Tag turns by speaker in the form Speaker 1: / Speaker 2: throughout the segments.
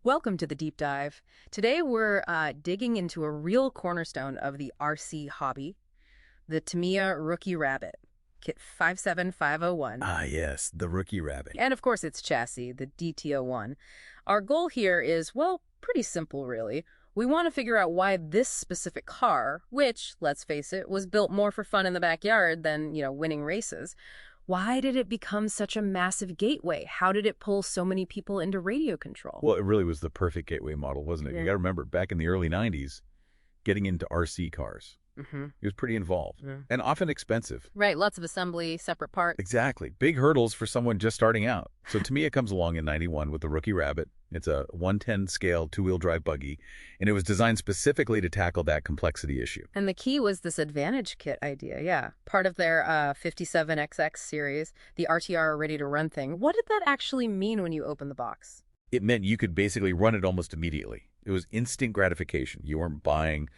Speaker 1: Welcome to the deep dive. Today we're digging into a real cornerstone of the RC hobby, the Tamiya Rookie Rabbit, Kit 57501,
Speaker 2: Ah, yes, the Rookie Rabbit.
Speaker 1: and of course its chassis, the DTO1. Our goal here is, well, pretty simple really. We want to figure out why this specific car, which, let's face it, was built more for fun in the backyard than, winning races, why did it become such a massive gateway? How did it pull so many people into radio control?
Speaker 2: Well, it really was the perfect gateway model, wasn't it?
Speaker 1: Yeah.
Speaker 2: You got to remember, back in the early 90s, getting into RC cars, it was pretty involved
Speaker 1: Yeah.
Speaker 2: and often expensive.
Speaker 1: Right, lots of assembly, separate parts.
Speaker 2: Exactly. Big hurdles for someone just starting out. So Tamiya comes along in 91 with the Rookie Rabbit. It's a 110 scale two-wheel drive buggy, and it was designed specifically to tackle that complexity issue.
Speaker 1: And the key was this Advantage kit idea, yeah. Part of their 57XX series, the RTR Ready to Run thing. What did that actually mean when you opened the box?
Speaker 2: It meant you could basically run it almost immediately. It was instant gratification. You weren't buying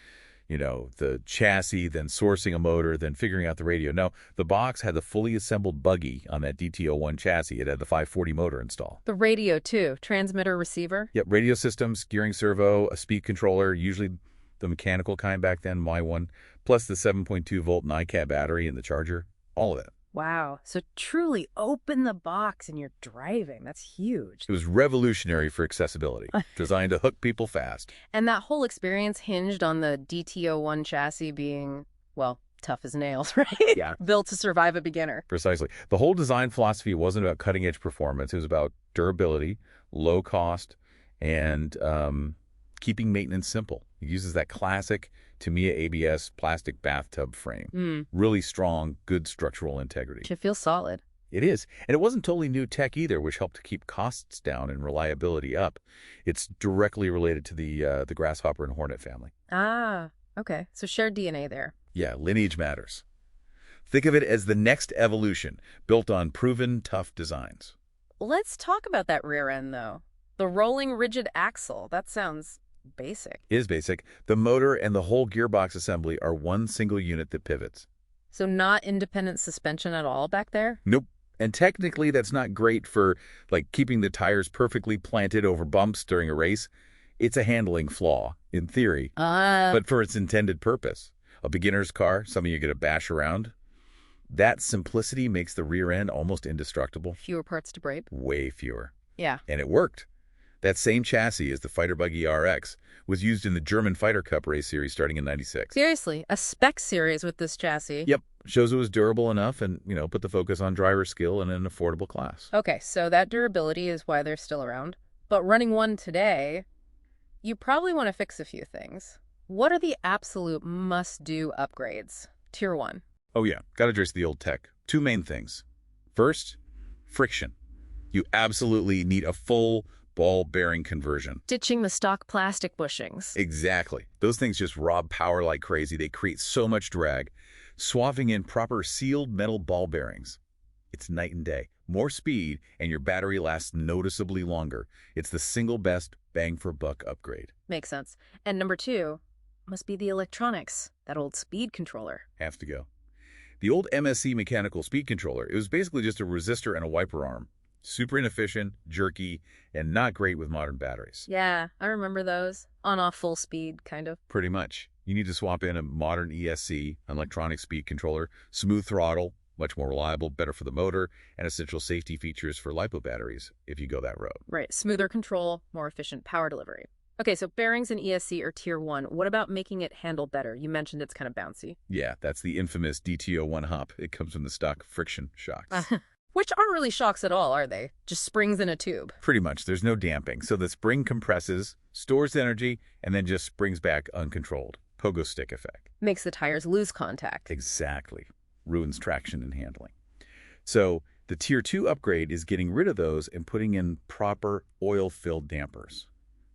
Speaker 2: the chassis, then sourcing a motor, then figuring out the radio. No, the box had the fully assembled buggy on that DTO1 chassis. It had the 540 motor installed.
Speaker 1: The radio, too. Transmitter, receiver.
Speaker 2: Yep, radio system, steering servo, a speed controller, usually the mechanical kind back then, my one, plus the 7.2-volt NiCad battery and the charger, all of it.
Speaker 1: Wow. So truly open the box and you're driving. That's huge.
Speaker 2: It was revolutionary for accessibility, designed to hook people fast.
Speaker 1: And that whole experience hinged on the DTO1 chassis being, well, tough as nails, right?
Speaker 2: Yeah.
Speaker 1: Built to survive a beginner.
Speaker 2: Precisely. The whole design philosophy wasn't about cutting-edge performance. It was about durability, low cost, and keeping maintenance simple. It uses that classic Tamiya ABS plastic bathtub frame. Really strong, good structural integrity.
Speaker 1: Should feel solid.
Speaker 2: It is. And it wasn't totally new tech either, which helped to keep costs down and reliability up. It's directly related to the Grasshopper and Hornet family.
Speaker 1: Ah, okay. So shared DNA there.
Speaker 2: Yeah, lineage matters. Think of it as the next evolution, built on proven, tough designs.
Speaker 1: Let's talk about that rear end, though. The rolling rigid axle. That sounds basic.
Speaker 2: It is basic. The motor and the whole gearbox assembly are one single unit that pivots.
Speaker 1: So not independent suspension at all back there?
Speaker 2: Nope. And technically, that's not great for, keeping the tires perfectly planted over bumps during a race. It's a handling flaw, in theory, but for its intended purpose. A beginner's car, something you're going to bash around. That simplicity makes the rear end almost indestructible.
Speaker 1: Fewer parts to break.
Speaker 2: Way fewer.
Speaker 1: Yeah.
Speaker 2: And it worked. That same chassis as the Fighter Buggy RX was used in the German Fighter Cup race series starting in 96.
Speaker 1: Seriously, a spec series with this chassis?
Speaker 2: Yep. Shows it was durable enough and, put the focus on driver skill in an affordable class.
Speaker 1: Okay, so that durability is why they're still around. But running one today, you probably want to fix a few things. What are the absolute must-do upgrades? Tier 1.
Speaker 2: Oh, yeah. Got to address the old tech. Two main things. First, friction. You absolutely need a full ball bearing conversion.
Speaker 1: Ditching the stock plastic bushings.
Speaker 2: Exactly. Those things just rob power like crazy. They create so much drag. Swapping in proper sealed metal ball bearings. It's night and day. More speed, and your battery lasts noticeably longer. It's the single best bang-for-buck upgrade.
Speaker 1: Makes sense. And number 2 must be the electronics, that old speed controller.
Speaker 2: Have to go. The old MSC mechanical speed controller, it was basically just a resistor and a wiper arm. Super inefficient, jerky, and not great with modern batteries.
Speaker 1: Yeah, I remember those. On-off full speed, kind of.
Speaker 2: Pretty much. You need to swap in a modern ESC, an electronic speed controller, smooth throttle, much more reliable, better for the motor, and essential safety features for LiPo batteries if you go that road.
Speaker 1: Right, smoother control, more efficient power delivery. Okay, so bearings and ESC are tier 1. What about making it handle better? You mentioned it's kind of bouncy.
Speaker 2: Yeah, that's the infamous DTO1 hop. It comes from the stock friction shocks.
Speaker 1: Which aren't really shocks at all, are they? Just springs in a tube.
Speaker 2: Pretty much. There's no damping. So the spring compresses, stores energy, and then just springs back uncontrolled. Pogo stick effect.
Speaker 1: Makes the tires lose contact.
Speaker 2: Exactly. Ruins traction and handling. So the Tier 2 upgrade is getting rid of those and putting in proper oil-filled dampers,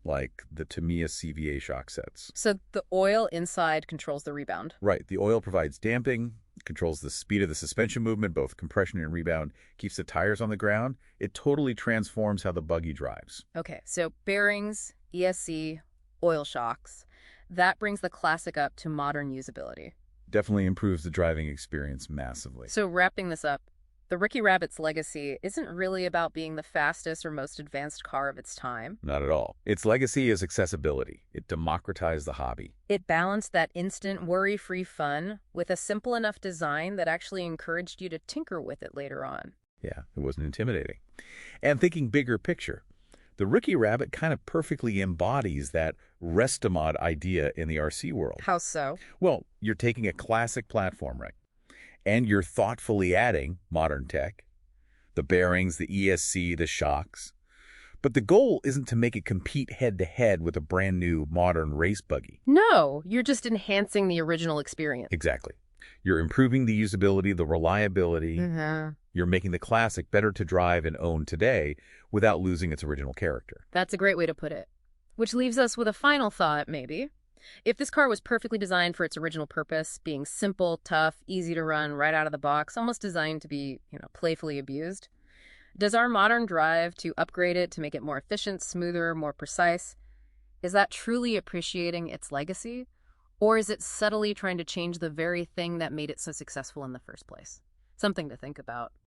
Speaker 2: like the Tamiya CVA shock sets.
Speaker 1: So the oil inside controls the rebound.
Speaker 2: Right. The oil provides damping, controls the speed of the suspension movement, both compression and rebound, keeps the tires on the ground. It totally transforms how the buggy drives.
Speaker 1: Okay, so bearings, ESC, oil shocks. That brings the classic up to modern usability.
Speaker 2: Definitely improves the driving experience massively.
Speaker 1: So wrapping this up, The Rookie Rabbit's legacy isn't really about being the fastest or most advanced car of its time.
Speaker 2: Not at all. Its legacy is accessibility. It democratized the hobby.
Speaker 1: It balanced that instant, worry-free fun with a simple enough design that actually encouraged you to tinker with it later on.
Speaker 2: Yeah, it wasn't intimidating. And thinking bigger picture, the Rookie Rabbit kind of perfectly embodies that rest-a-mod idea in the RC world.
Speaker 1: How so?
Speaker 2: Well, you're taking a classic platform, right? And you're thoughtfully adding modern tech, the bearings, the ESC, the shocks. But the goal isn't to make it compete head-to-head with a brand-new modern race buggy.
Speaker 1: No, you're just enhancing the original experience.
Speaker 2: Exactly. You're improving the usability, the reliability. You're making the classic better to drive and own today without losing its original character.
Speaker 1: That's a great way to put it. Which leaves us with a final thought, maybe. If this car was perfectly designed for its original purpose, being simple, tough, easy to run right out of the box, almost designed to be, playfully abused, does our modern drive to upgrade it to make it more efficient, smoother, more precise, is that truly appreciating its legacy? Or is it subtly trying to change the very thing that made it so successful in the first place? Something to think about.